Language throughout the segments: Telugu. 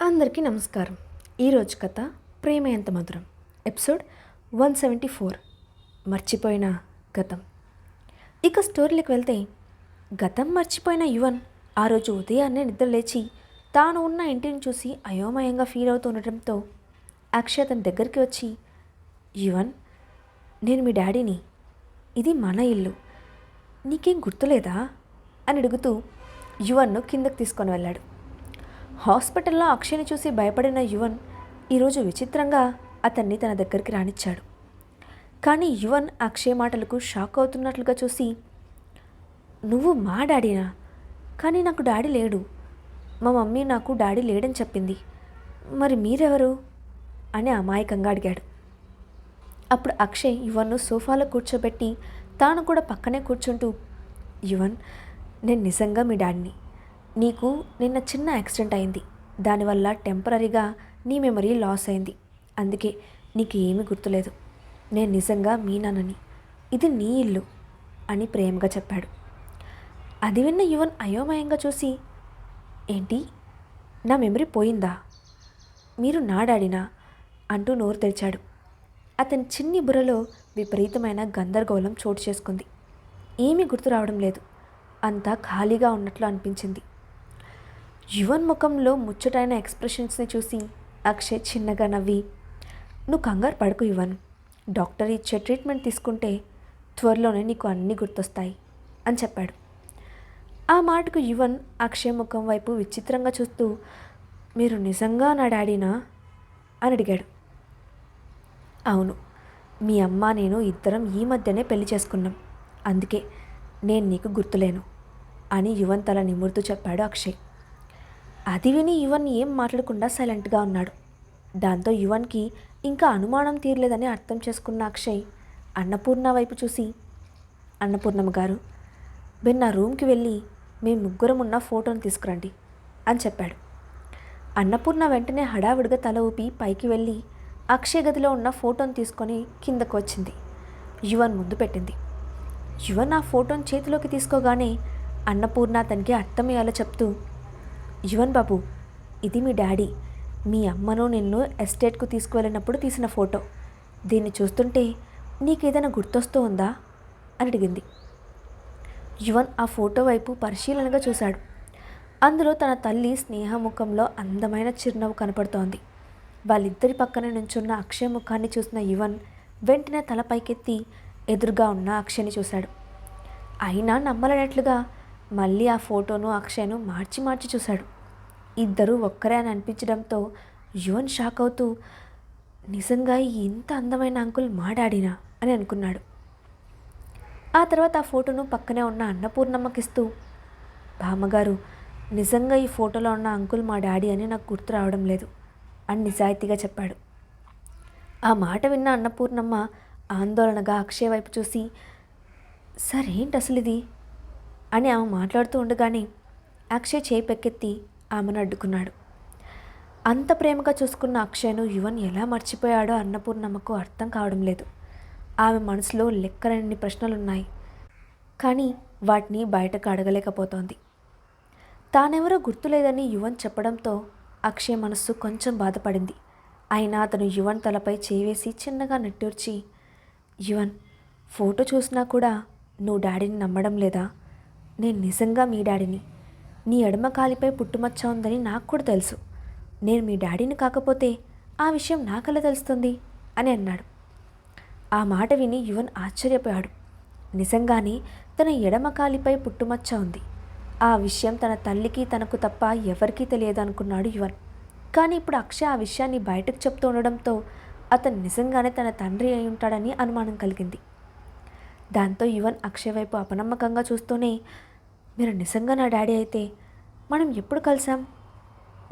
అందరికీ నమస్కారం. ఈరోజు కథ ప్రేమ ఎంత మధురం ఎపిసోడ్ 174 మర్చిపోయిన గతం. ఇక స్టోరీలోకి వెళ్తే గతం మర్చిపోయిన యువన్ ఆ రోజు ఉదయాన్నే నిద్రలేచి తాను ఉన్న ఇంటిని చూసి అయోమయంగా ఫీల్ అవుతుండటంతో అక్షయ్ తన దగ్గరికి వచ్చి, యువన్, నేను మీ డాడీని, ఇది మన ఇల్లు, నీకేం గుర్తులేదా అని అడుగుతూ యువన్ను కిందకు తీసుకొని వెళ్ళాడు. హాస్పిటల్లో అక్షయ్ని చూసి భయపడిన యువన్ ఈరోజు విచిత్రంగా అతన్ని తన దగ్గరికి రానిచ్చాడు. కానీ యువన్ అక్షయ్ మాటలకు షాక్ అవుతున్నట్లుగా చూసి, నువ్వు మా డాడీనా? కానీ నాకు డాడీ లేడు. మా మమ్మీ నాకు డాడీ లేడని చెప్పింది. మరి మీరెవరు అని అమాయకంగా అడిగాడు. అప్పుడు అక్షయ్ యువన్ను సోఫాలో కూర్చోబెట్టి తాను కూడా పక్కనే కూర్చుంటూ, యువన్, నేను నిజంగా మీ డాడీని. నీకు నిన్న చిన్న యాక్సిడెంట్ అయింది. దానివల్ల టెంపరీగా నీ మెమరీ లాస్ అయింది. అందుకే నీకు ఏమీ గుర్తులేదు. నేను నిజంగా మీ నాన్నని. ఇది నీ ఇల్లు అని ప్రేమగా చెప్పాడు. అది విన్న యువన్ అయోమయంగా చూసి, ఏంటి, నా మెమరీ పోయిందా? మీరు నా డాడీనా అంటూ నోరు తెరిచాడు. అతని చిన్ని బుర్రలో విపరీతమైన గందరగోళం చోటు చేసుకుంది. ఏమీ గుర్తు రావడం లేదు. అంతా ఖాళీగా ఉన్నట్లు అనిపించింది. యువన్ ముఖంలో ముచ్చటైన ఎక్స్ప్రెషన్స్ని చూసి అక్షయ్ చిన్నగా నవ్వి, నువ్వు కంగారు పడకు యువన్, డాక్టర్ ఇచ్చే ట్రీట్మెంట్ తీసుకుంటే త్వరలోనే నీకు అన్నీ గుర్తొస్తాయి అని చెప్పాడు. ఆ మాటకు యువన్ అక్షయ్ ముఖం వైపు విచిత్రంగా చూస్తూ, మీరు నిజంగా నా డాడీనా అని అడిగాడు. అవును, మీ అమ్మ నేను ఇద్దరం ఈ మధ్యనే పెళ్లి చేసుకున్నాం. అందుకే నేను నీకు గుర్తులేను అని యువన్ తల నిమురుతూ చెప్పాడు అక్షయ్. అది విని యువన్ ఏం మాట్లాడకుండా సైలెంట్గా ఉన్నాడు. దాంతో యువన్కి ఇంకా అనుమానం తీరలేదని అర్థం చేసుకున్న అక్షయ్ అన్నపూర్ణ వైపు చూసి, అన్నపూర్ణమ్మ గారు, మీరు నా రూమ్కి వెళ్ళి మేము ముగ్గురం ఉన్న ఫోటోను తీసుకురండి అని చెప్పాడు. అన్నపూర్ణ వెంటనే హడావిడిగా తల ఊపి పైకి వెళ్ళి అక్షయ్ గదిలో ఉన్న ఫోటోను తీసుకొని కిందకు వచ్చింది. యువన్ ముందు పెట్టింది. యువన్ ఆ ఫోటోను చేతిలోకి తీసుకోగానే అన్నపూర్ణ అతనికి అర్థమయ్యేలా చెప్తూ, యువన్ బాబు, ఇది మీ డాడీ మీ అమ్మను నిన్ను ఎస్టేట్కు తీసుకువెళ్ళినప్పుడు తీసిన ఫోటో. దీన్ని చూస్తుంటే నీకేదైనా గుర్తొస్తూ ఉందా అని అడిగింది. యువన్ ఆ ఫోటో వైపు పరిశీలనగా చూశాడు. అందులో తన తల్లి స్నేహ ముఖంలో అందమైన చిరునవ్వు కనపడుతోంది. వాళ్ళిద్దరి పక్కన నుంచున్న అక్షయ్ ముఖాన్ని చూసిన యువన్ వెంటనే తల పైకెత్తి ఎదురుగా ఉన్న అక్షయ్ని చూశాడు. అయినా నమ్మలేనట్లుగా మళ్ళీ ఆ ఫోటోను అక్షయ్ను మార్చి మార్చి చూశాడు. ఇద్దరూ ఒక్కరే అని అనిపించడంతో యువన్ షాక్ అవుతూ, నిజంగా ఇంత అందమైన అంకుల్ మా డాడీనా అని అనుకున్నాడు. ఆ తర్వాత ఆ ఫోటోను పక్కనే ఉన్న అన్నపూర్ణమ్మకిస్తూ, బామ్మగారు, నిజంగా ఈ ఫోటోలో ఉన్న అంకుల్ మా డాడీ అని నాకు గుర్తు రావడం లేదు అని నిజాయితీగా చెప్పాడు. ఆ మాట విన్న అన్నపూర్ణమ్మ ఆందోళనగా అక్షయ్ వైపు చూసి, సరేంటి అసలు ఇది అని ఆమె మాట్లాడుతూ ఉండగానే అక్షయ్ చేయి పెక్కెత్తి ఆమెను అడ్డుకున్నాడు. అంత ప్రేమగా చూసుకున్న అక్షయ్ను యువన్ ఎలా మర్చిపోయాడో అన్నపూర్ణమ్మకు అర్థం కావడం లేదు. ఆమె మనసులో లెక్కలన్ని ప్రశ్నలున్నాయి. కానీ వాటిని బయటకు అడగలేకపోతోంది. తానెవరో గుర్తులేదని యువన్ చెప్పడంతో అక్షయ్ మనస్సు కొంచెం బాధపడింది. అయినా అతను యువన్ తలపై చేవేసి చిన్నగా నిట్టూర్చి, యువన్, ఫోటో చూసినా కూడా నువ్వు డాడీని నమ్మడం లేదా? నేను నిజంగా మీ డాడీని. నీ ఎడమ కాలిపై పుట్టుమచ్చ ఉందని నాకు కూడా తెలుసు. నేను మీ డాడీని కాకపోతే ఆ విషయం నాకెలా తెలుస్తుంది అని అన్నాడు. ఆ మాట విని యువన్ ఆశ్చర్యపోయాడు. నిజంగానే తన ఎడమ కాలిపై పుట్టుమచ్చ ఉంది. ఆ విషయం తన తల్లికి తనకు తప్ప ఎవరికీ తెలియదు అనుకున్నాడు యువన్. కానీ ఇప్పుడు అక్షయ్ ఆ విషయాన్ని బయటకు చెప్తూ ఉండడంతో అతను నిజంగానే తన తండ్రి అయి ఉంటాడని అనుమానం కలిగింది. దాంతో యువన్ అక్షయ్ వైపు అపనమ్మకంగా చూస్తూనే, మీరు నిజంగా నా డాడీ అయితే మనం ఎప్పుడు కలిసాం?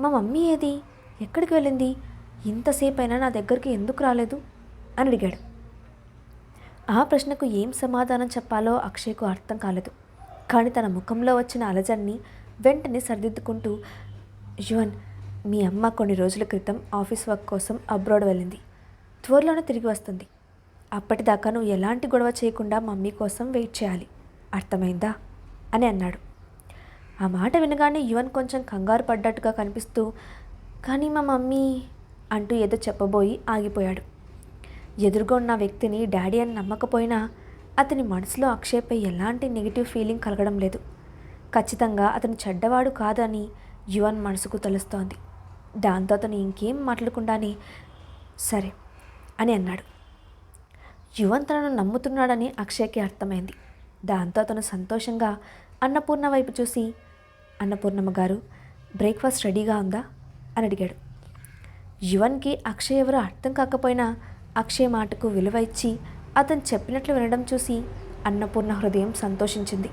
మా మమ్మీ ఏది? ఎక్కడికి వెళ్ళింది? ఇంతసేపు అయినా నా దగ్గరికి ఎందుకు రాలేదు అని అడిగాడు. ఆ ప్రశ్నకు ఏం సమాధానం చెప్పాలో అక్షయ్కు అర్థం కాలేదు. కానీ తన ముఖంలో వచ్చిన అలజడిని వెంటనే సరిదిద్దుకుంటూ, యువన్, మీ అమ్మ కొన్ని రోజుల క్రితం ఆఫీస్ వర్క్ కోసం అబ్రాడ్ వెళ్ళింది. త్వరలోనే తిరిగి వస్తుంది. అప్పటిదాకా నువ్వు ఎలాంటి గొడవ చేయకుండా మమ్మీ కోసం వెయిట్ చేయాలి, అర్థమైందా అని అన్నాడు. ఆ మాట వినగానే యువన్ కొంచెం కంగారు పడ్డట్టుగా కనిపిస్తూ, కానీ మా మమ్మీ అంటూ ఏదో చెప్పబోయి ఆగిపోయాడు. ఎదురుగా ఉన్న వ్యక్తిని డాడీ అని నమ్మకపోయినా అతని మనసులో అక్షయ్పై ఎలాంటి నెగిటివ్ ఫీలింగ్ కలగడం లేదు. ఖచ్చితంగా అతను చెడ్డవాడు కాదని యువన్ మనసుకు తెలుస్తోంది. దాంతో అతను ఇంకేం మాట్లాడకుండానే సరే అని అన్నాడు. యువన్ తనను నమ్ముతున్నాడని అక్షయ్కి అర్థమైంది. దాంతో అతను సంతోషంగా అన్నపూర్ణ వైపు చూసి, అన్నపూర్ణమ్మ గారు, బ్రేక్ఫాస్ట్ రెడీగా ఉందా అని అడిగాడు. యువన్కి అక్షయ్ ఎవరో అర్థం కాకపోయినా అక్షయ్ మాటకు విలువ ఇచ్చి అతను చెప్పినట్లు వినడం చూసి అన్నపూర్ణ హృదయం సంతోషించింది.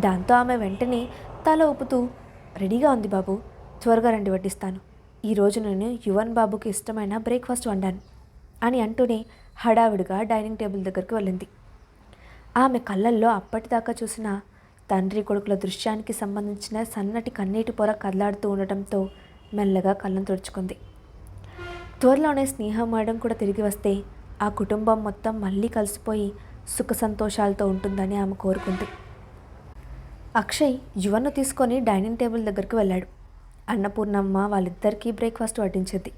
దాంతో ఆమె వెంటనే తల ఊపుతూ, రెడీగా ఉంది బాబు, త్వరగా రండి వడ్డిస్తాను. ఈరోజు నేను యువన్ బాబుకి ఇష్టమైన బ్రేక్ఫాస్ట్ వండాను అని అంటూనే హడావిడిగా డైనింగ్ టేబుల్ దగ్గరికి వెళ్ళింది. ఆమె కళ్ళల్లో అప్పటిదాకా చూసిన తండ్రి కొడుకుల దృశ్యానికి సంబంధించిన సన్నటి కన్నీటి పొర కదలాడుతూ ఉండటంతో మెల్లగా కళ్ళను తుడుచుకుంది. త్వరలోనే స్నేహం మేడం కూడా తిరిగి వస్తే ఆ కుటుంబం మొత్తం మళ్ళీ కలిసిపోయి సుఖ సంతోషాలతో ఉంటుందని ఆమె కోరుకుంది. అక్షయ్ యువన్ను తీసుకొని డైనింగ్ టేబుల్ దగ్గరికి వెళ్ళాడు. అన్నపూర్ణమ్మ వాళ్ళిద్దరికీ బ్రేక్ఫాస్ట్ వడ్డించింది.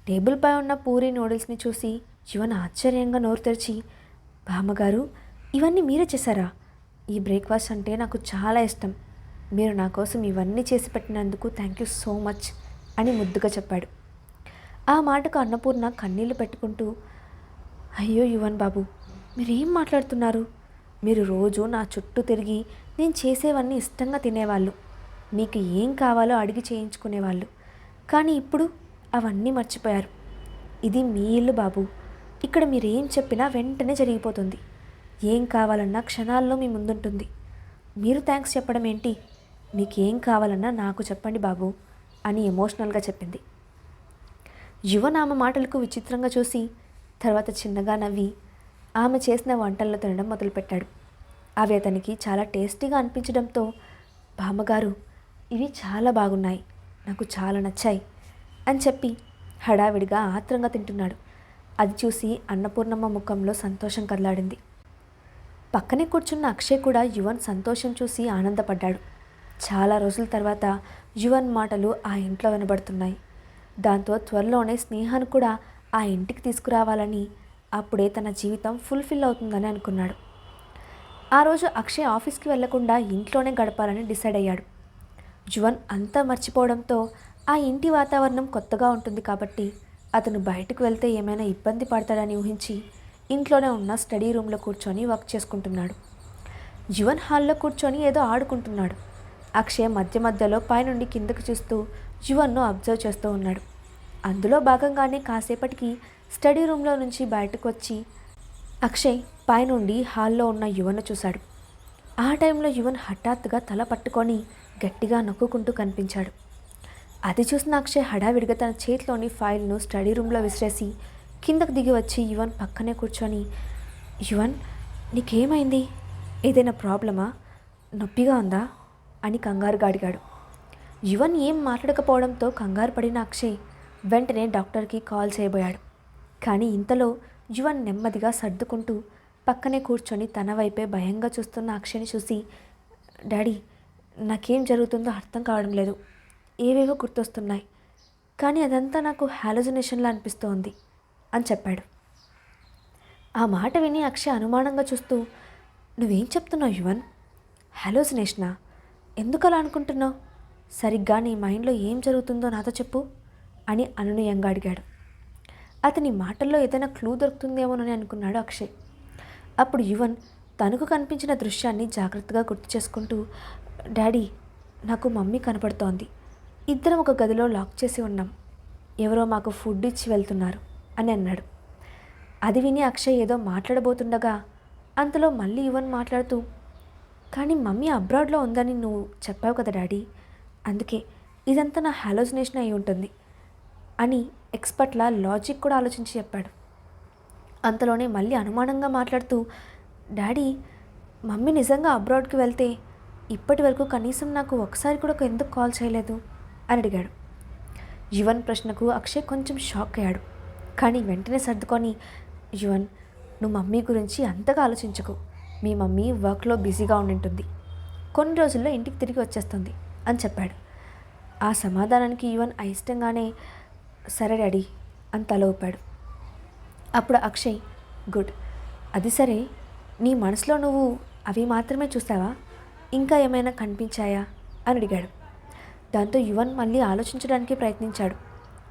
టేబుల్పై ఉన్న పూరీ నూడిల్స్ని చూసి యువన్ ఆశ్చర్యంగా నోరు తెరిచి, బామ్మగారు, ఇవన్నీ మీరే చేశారా? ఈ బ్రేక్ఫాస్ట్ అంటే నాకు చాలా ఇష్టం. మీరు నా కోసం ఇవన్నీ చేసి పెట్టినందుకు థ్యాంక్ యూ సో మచ్ అని ముద్దుగా చెప్పాడు. ఆ మాటకు అన్నపూర్ణ కన్నీళ్లు పెట్టుకుంటూ, అయ్యో యువన్ బాబు, మీరేం మాట్లాడుతున్నారు? మీరు రోజు నా చుట్టూ తిరిగి నేను చేసేవన్నీ ఇష్టంగా తినేవాళ్ళు, మీకు ఏం కావాలో అడిగి చేయించుకునేవాళ్ళు. కానీ ఇప్పుడు అవన్నీ మర్చిపోయారు. ఇది మీ ఇల్లు బాబు, ఇక్కడ మీరేం చెప్పినా వెంటనే జరిగిపోతుంది. ఏం కావాలన్నా క్షణాల్లో మీ ముందుంటుంది. మీరు థ్యాంక్స్ చెప్పడం ఏంటి? మీకేం కావాలన్నా నాకు చెప్పండి బాబు అని ఎమోషనల్గా చెప్పింది. యువన్ ఆమె మాటలకు విచిత్రంగా చూసి తర్వాత చిన్నగా నవ్వి ఆమె చేసిన వంటల్లో తినడం మొదలుపెట్టాడు. అవి అతనికి చాలా టేస్టీగా అనిపించడంతో, బామ్మగారు, ఇవి చాలా బాగున్నాయి, నాకు చాలా నచ్చాయి అని చెప్పి హడావిడిగా ఆత్రంగా తింటున్నాడు. అది చూసి అన్నపూర్ణమ్మ ముఖంలో సంతోషం కదలాడింది. పక్కనే కూర్చున్న అక్షయ్ కూడా యువన్ సంతోషం చూసి ఆనందపడ్డాడు. చాలా రోజుల తర్వాత యువన్ మాటలు ఆ ఇంట్లో వినబడుతున్నాయి. దాంతో త్వరలోనే స్నేహాన్ని కూడా ఆ ఇంటికి తీసుకురావాలని, అప్పుడే తన జీవితం ఫుల్ఫిల్ అవుతుందని అనుకున్నాడు. ఆ రోజు అక్షయ్ ఆఫీస్కి వెళ్లకుండా ఇంట్లోనే గడపాలని డిసైడ్ అయ్యాడు. యువన్ అంతా మర్చిపోవడంతో ఆ ఇంటి వాతావరణం కొత్తగా ఉంటుంది కాబట్టి అతను బయటకు వెళ్తే ఏమైనా ఇబ్బంది పడతాడని ఊహించి ఇంట్లోనే ఉన్న స్టడీ రూమ్లో కూర్చొని వర్క్ చేసుకుంటున్నాడు. యువన్ హాల్లో కూర్చొని ఏదో ఆడుకుంటున్నాడు. అక్షయ్ మధ్య మధ్యలో పైనుండి కిందకు చూస్తూ యువన్ను అబ్జర్వ్ చేస్తూ ఉన్నాడు. అందులో భాగంగానే కాసేపటికి స్టడీ రూమ్లో నుంచి బయటకు వచ్చి అక్షయ్ పైనుండి హాల్లో ఉన్న యువన్ను చూశాడు. ఆ టైంలో యువన్ హఠాత్తుగా తల పట్టుకొని గట్టిగా నొక్కుంటూ కనిపించాడు. అది చూసిన అక్షయ్ హడావిడిగా తన చేతిలోని ఫైల్ను స్టడీ రూమ్లో విసిరేసి కిందకు దిగి వచ్చి యువన్ పక్కనే కూర్చొని, యువన్, నీకేమైంది? ఏదైనా ప్రాబ్లమా? నొప్పిగా ఉందా అని కంగారుగా అడిగాడు. యువన్ ఏం మాట్లాడకపోవడంతో కంగారు పడిన అక్షయ్ వెంటనే డాక్టర్కి కాల్ చేయబోయాడు. కానీ ఇంతలో యువన్ నెమ్మదిగా సర్దుకుంటూ పక్కనే కూర్చొని తన వైపే భయంగా చూస్తున్న అక్షయ్ని చూసి, డాడీ, నాకేం జరుగుతుందో అర్థం కావడం లేదు, ఏవేవో గుర్తొస్తున్నాయి, కానీ అదంతా నాకు హాలుసినేషన్లా అనిపిస్తోంది అని చెప్పాడు. ఆ మాట విని అక్షయ్ అనుమానంగా చూస్తూ, నువ్వేం చెప్తున్నావు యువన్? హాలుసినేషనా? ఎందుకు అలా అనుకుంటున్నావు? సరిగ్గా నీ మైండ్లో ఏం జరుగుతుందో నాతో చెప్పు అని అనునయంగా అడిగాడు. అతని మాటల్లో ఏదైనా క్లూ దొరుకుతుందేమోనని అనుకున్నాడు అక్షయ్. అప్పుడు యువన్ తనకు కనిపించిన దృశ్యాన్ని జాగ్రత్తగా గుర్తు చేసుకుంటూ, డాడీ, నాకు మమ్మీ కనపడుతోంది, ఇద్దరం ఒక గదిలో లాక్ చేసి ఉన్నాం, ఎవరో మాకు ఫుడ్ ఇచ్చి వెళ్తున్నారు అని అన్నాడు. అది విని అక్షయ్ ఏదో మాట్లాడబోతుండగా అంతలో మళ్ళీ యువన్ మాట్లాడుతూ, కానీ మమ్మీ అబ్రాడ్లో ఉందని నువ్వు చెప్పావు కదా డాడీ, అందుకే ఇదంతా నా హాలోజినేషన్ అయి ఉంటుంది అని ఎక్స్పర్ట్లా లాజిక్ కూడా ఆలోచించి చెప్పాడు. అంతలోనే మళ్ళీ అనుమానంగా మాట్లాడుతూ, డాడీ, మమ్మీ నిజంగా అబ్రాడ్కి వెళ్తే ఇప్పటి వరకు కనీసం నాకు ఒకసారి కూడా ఎందుకు కాల్ చేయలేదు అని అడిగాడు. యువన్ ప్రశ్నకు అక్షయ్ కొంచెం షాక్ అయ్యాడు. కానీ వెంటనే సర్దుకొని, యువన్, నువ్వు మమ్మీ గురించి అంతగా ఆలోచించకు, మీ మమ్మీ వర్క్లో బిజీగా ఉండింటుంది, కొన్ని రోజుల్లో ఇంటికి తిరిగి వచ్చేస్తుంది అని చెప్పాడు. ఆ సమాధానానికి యువన్ అయిష్టంగానే సరే డాడీ అని తల ఊపాడు. అప్పుడు అక్షయ్, గుడ్, అది సరే, నీ మనసులో నువ్వు అవి మాత్రమే చూసావా, ఇంకా ఏమైనా కనిపించాయా అని అడిగాడు. దాంతో యువన్ మళ్ళీ ఆలోచించడానికి ప్రయత్నించాడు.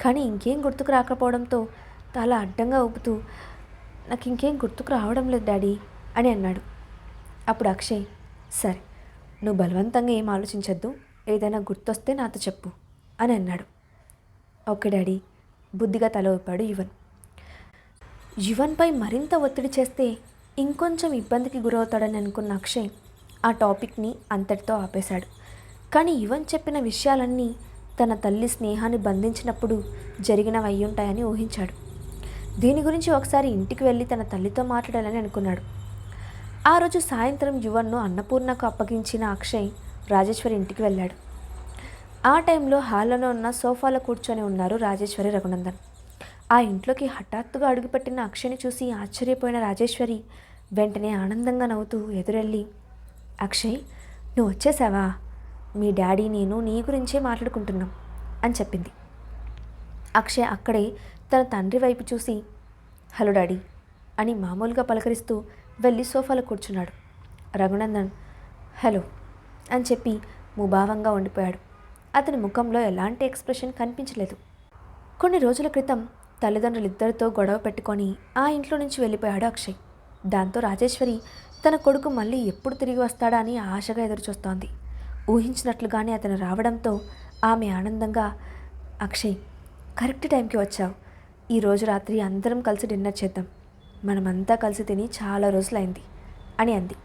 కానీ ఇంకేం గుర్తుకు రాకపోవడంతో తల అడ్డంగా ఊపుతూ, నాకు ఇంకేం గుర్తుకు రావడం లేదు డాడీ అని అన్నాడు. అప్పుడు అక్షయ్, సరే, నువ్వు బలవంతంగా ఏం ఆలోచించద్దు, ఏదైనా గుర్తొస్తే నాతో చెప్పు అని అన్నాడు. ఓకే డాడీ, బుద్ధిగా తల ఊపాడు యువన్. యువన్పై మరింత ఒత్తిడి చేస్తే ఇంకొంచెం ఇబ్బందికి గురవుతాడని అనుకున్న అక్షయ్ ఆ టాపిక్ని అంతటితో ఆపేశాడు. కానీ యువన్ చెప్పిన విషయాలన్నీ తన తల్లి స్నేహాన్ని బంధించినప్పుడు జరిగినవి అయ్యుంటాయని ఊహించాడు. దీని గురించి ఒకసారి ఇంటికి వెళ్ళి తన తల్లితో మాట్లాడాలని అనుకున్నాడు. ఆ రోజు సాయంత్రం యువన్ను అన్నపూర్ణకు అప్పగించిన అక్షయ్ రాజేశ్వరి ఇంటికి వెళ్ళాడు. ఆ టైంలో హాల్లో ఉన్న సోఫాలో కూర్చొని ఉన్నారు రాజేశ్వరి, రఘునందన్. ఆ ఇంట్లోకి హఠాత్తుగా అడుగుపెట్టిన అక్షయ్ని చూసి ఆశ్చర్యపోయిన రాజేశ్వరి వెంటనే ఆనందంగా నవ్వుతూ ఎదురెళ్ళి, అక్షయ్, నువ్వు వచ్చేసావా, మీ డాడీ నేను నీ గురించే మాట్లాడుకుంటున్నాం అని చెప్పింది. అక్షయ్ అక్కడే తన తండ్రి వైపు చూసి హలో డాడీ అని మామూలుగా పలకరిస్తూ వెళ్ళి సోఫాలో కూర్చున్నాడు. రఘునందన్ హలో అని చెప్పి ముభావంగా ఉండిపోయాడు. అతని ముఖంలో ఎలాంటి ఎక్స్ప్రెషన్ కనిపించలేదు. కొన్ని రోజుల క్రితం తల్లిదండ్రులిద్దరితో గొడవ పెట్టుకొని ఆ ఇంట్లో నుంచి వెళ్ళిపోయాడు అక్షయ్. దాంతో రాజేశ్వరి తన కొడుకు మళ్ళీ ఎప్పుడు తిరిగి వస్తాడా అని ఆశగా ఎదురుచూస్తోంది. ఊహించినట్లుగానే అతను రావడంతో ఆమె ఆనందంగా, అక్షయ్, కరెక్ట్ టైంకి వచ్చావు, ఈరోజు రాత్రి అందరం కలిసి డిన్నర్ చేద్దాం, మనమంతా కలిసి తిని చాలా రోజులైంది అని అంది.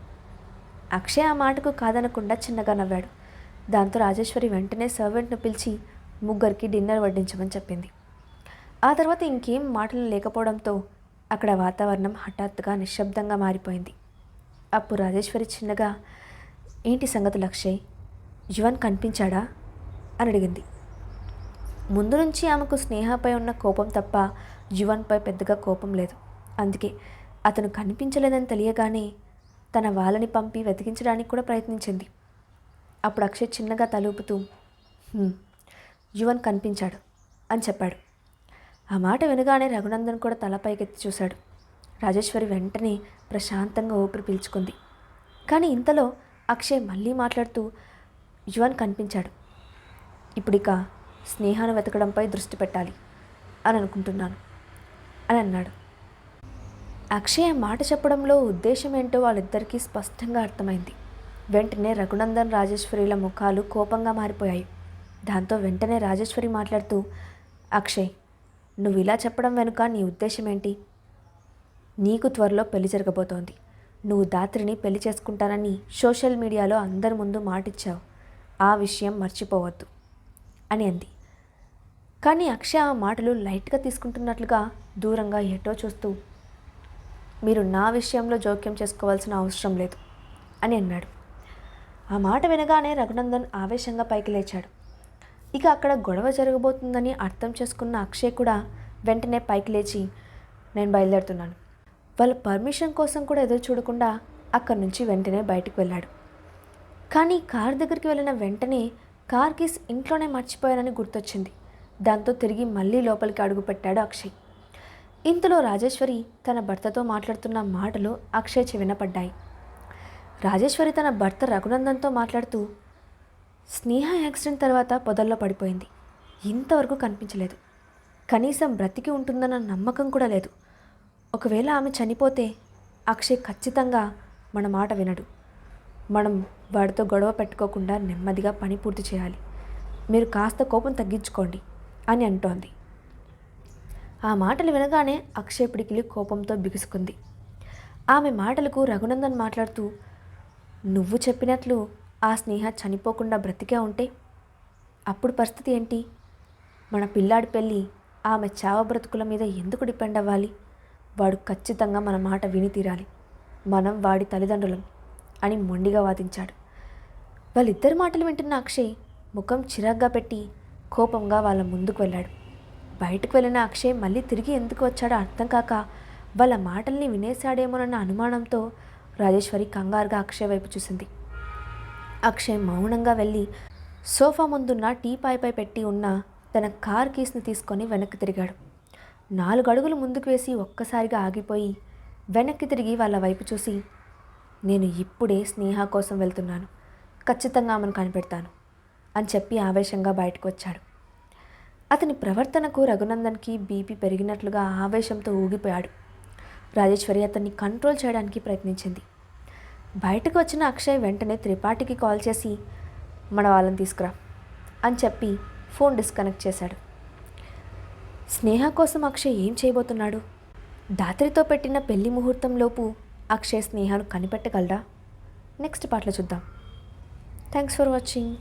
అక్షయ్ ఆ మాటకు కాదనకుండా చిన్నగా నవ్వాడు. దాంతో రాజేశ్వరి వెంటనే సర్వెంట్ను పిలిచి ముగ్గురికి డిన్నర్ వడ్డించమని చెప్పింది. ఆ తర్వాత ఇంకేం మాటలు లేకపోవడంతో అక్కడ వాతావరణం హఠాత్తుగా నిశ్శబ్దంగా మారిపోయింది. అప్పుడు రాజేశ్వరి చిన్నగా, ఏంటి సంగతులు అక్షయ్, యువన్ కనిపించాడా అని అడిగింది. ముందు నుంచి ఆమెకు స్నేహపై ఉన్న కోపం తప్ప యువన్పై పెద్దగా కోపం లేదు. అందుకే అతను కనిపించలేదని తెలియగానే తన వాళ్ళని పంపి వెతికించడానికి కూడా ప్రయత్నించింది. అప్పుడు అక్షయ్ చిన్నగా తలూపుతూ యువన్ కనిపించాడు అని చెప్పాడు. ఆ మాట వినగానే రఘునందన్ కూడా తల పైకెత్తి చూశాడు. రాజేశ్వరి వెంటనే ప్రశాంతంగా ఊపిరి పీల్చుకుంది. కానీ ఇంతలో అక్షయ్ మళ్ళీ మాట్లాడుతూ, యువన్ కనిపించాడు, ఇప్పుడిక స్నేహాన్ని వెతకడంపై దృష్టి పెట్టాలి అని అనుకుంటున్నాను అని అన్నాడు. అక్షయ్ మాట చెప్పడంలో ఉద్దేశం ఏంటో వాళ్ళిద్దరికీ స్పష్టంగా అర్థమైంది. వెంటనే రఘునందన్ రాజేశ్వరిల ముఖాలు కోపంగా మారిపోయాయి. దాంతో వెంటనే రాజేశ్వరి మాట్లాడుతూ, అక్షయ్, నువ్వు ఇలా చెప్పడం వెనుక నీ ఉద్దేశం ఏంటి? నీకు త్వరలో పెళ్లి జరగబోతోంది. నువ్వు దాత్రిని పెళ్లి చేసుకుంటానని సోషల్ మీడియాలో అందరి ముందు మాటిచ్చావు. ఆ విషయం మర్చిపోవద్దు అని అంది. కానీ అక్షయ్ ఆ మాటలు లైట్గా తీసుకుంటున్నట్లుగా దూరంగా ఎటో చూస్తూ, మీరు నా విషయంలో జోక్యం చేసుకోవాల్సిన అవసరం లేదు అని అన్నాడు. ఆ మాట వినగానే రఘునందన్ ఆవేశంగా పైకి లేచాడు. ఇక అక్కడ గొడవ జరగబోతుందని అర్థం చేసుకున్న అక్షయ్ కూడా వెంటనే పైకి లేచి, నేను బయలుదేరుతున్నాను. వాళ్ళ పర్మిషన్ కోసం కూడా ఎదురు చూడకుండా అక్కడి నుంచి వెంటనే బయటకు వెళ్ళాడు. కానీ కార్ దగ్గరికి వెళ్ళిన వెంటనే కార్ కీస్ ఇంట్లోనే మర్చిపోయానని గుర్తొచ్చింది. దాంతో తిరిగి మళ్ళీ లోపలికి అడుగుపెట్టాడు అక్షయ్. ఇంతలో రాజేశ్వరి తన భర్తతో మాట్లాడుతున్న మాటలు అక్షయ్ చెవిన పడ్డాయి. రాజేశ్వరి తన భర్త రఘునందన్తో మాట్లాడుతూ, స్నేహ యాక్సిడెంట్ తర్వాత పొదల్లో పడిపోయింది, ఇంతవరకు కనిపించలేదు, కనీసం బ్రతికి ఉంటుందన్న నమ్మకం కూడా లేదు. ఒకవేళ ఆమె చనిపోతే అక్షయ్ ఖచ్చితంగా మన మాట వినడు. మనం వాడితో గొడవ పెట్టుకోకుండా నెమ్మదిగా పని పూర్తి చేయాలి. మీరు కాస్త కోపం తగ్గించుకోండి అని అంటోంది. ఆ మాటలు వినగానే అక్షయ్ పిడికిలి కోపంతో బిగుసుకుంది. ఆమె మాటలకు రఘునందన్ మాట్లాడుతూ, నువ్వు చెప్పినట్లు ఆ స్నేహ చనిపోకుండా బ్రతికే ఉంటే అప్పుడు పరిస్థితి ఏంటి? మన పిల్లాడి పెళ్ళి ఆమె చావబ్రతుకుల మీద ఎందుకు డిపెండ్ అవ్వాలి? వాడు ఖచ్చితంగా మన మాట విని తీరాలి. మనం వాడి తల్లిదండ్రులం అని మొండిగా వాదించాడు. వాళ్ళిద్దరి మాటలు వింటున్న అక్షయ్ ముఖం చిరాగ్గా పెట్టి కోపంగా వాళ్ళ ముందుకు వెళ్ళాడు. బయటకు వెళ్ళిన అక్షయ్ మళ్ళీ తిరిగి ఎందుకు వచ్చాడో అర్థం కాక వాళ్ళ మాటల్ని వినేశాడేమోనన్న అనుమానంతో రాజేశ్వరి కంగారుగా అక్షయ్ వైపు చూసింది. అక్షయ్ మౌనంగా వెళ్ళి సోఫా ముందున్న టీపాయ్పై పెట్టి ఉన్న తన కార్ కీస్ని తీసుకొని వెనక్కి తిరిగాడు. 4 అడుగులు ముందుకు వేసి ఒక్కసారిగా ఆగిపోయి వెనక్కి తిరిగి వాళ్ళ వైపు చూసి, నేను ఇప్పుడే స్నేహ కోసం వెళ్తున్నాను, ఖచ్చితంగా ఆమెను కనిపెడతాను అని చెప్పి ఆవేశంగా బయటకు వచ్చాడు. అతని ప్రవర్తనకు రఘునందన్కి బీపీ పెరిగినట్లుగా ఆవేశంతో ఊగిపోయాడు. రాజేశ్వరి అతన్ని కంట్రోల్ చేయడానికి ప్రయత్నించింది. బయటకు వచ్చిన అక్షయ్ వెంటనే త్రిపాఠికి కాల్ చేసి మన వాళ్ళని తీసుకురా అని చెప్పి ఫోన్ డిస్కనెక్ట్ చేశాడు. స్నేహ కోసం అక్షయ్ ఏం చేయబోతున్నాడు? దాత్రితో పెట్టిన పెళ్లి ముహూర్తంలోపు అక్షయ్ స్నేహను కనిపెట్టగలడా? నెక్స్ట్ పార్ట్లో చూద్దాం. Thanks for watching.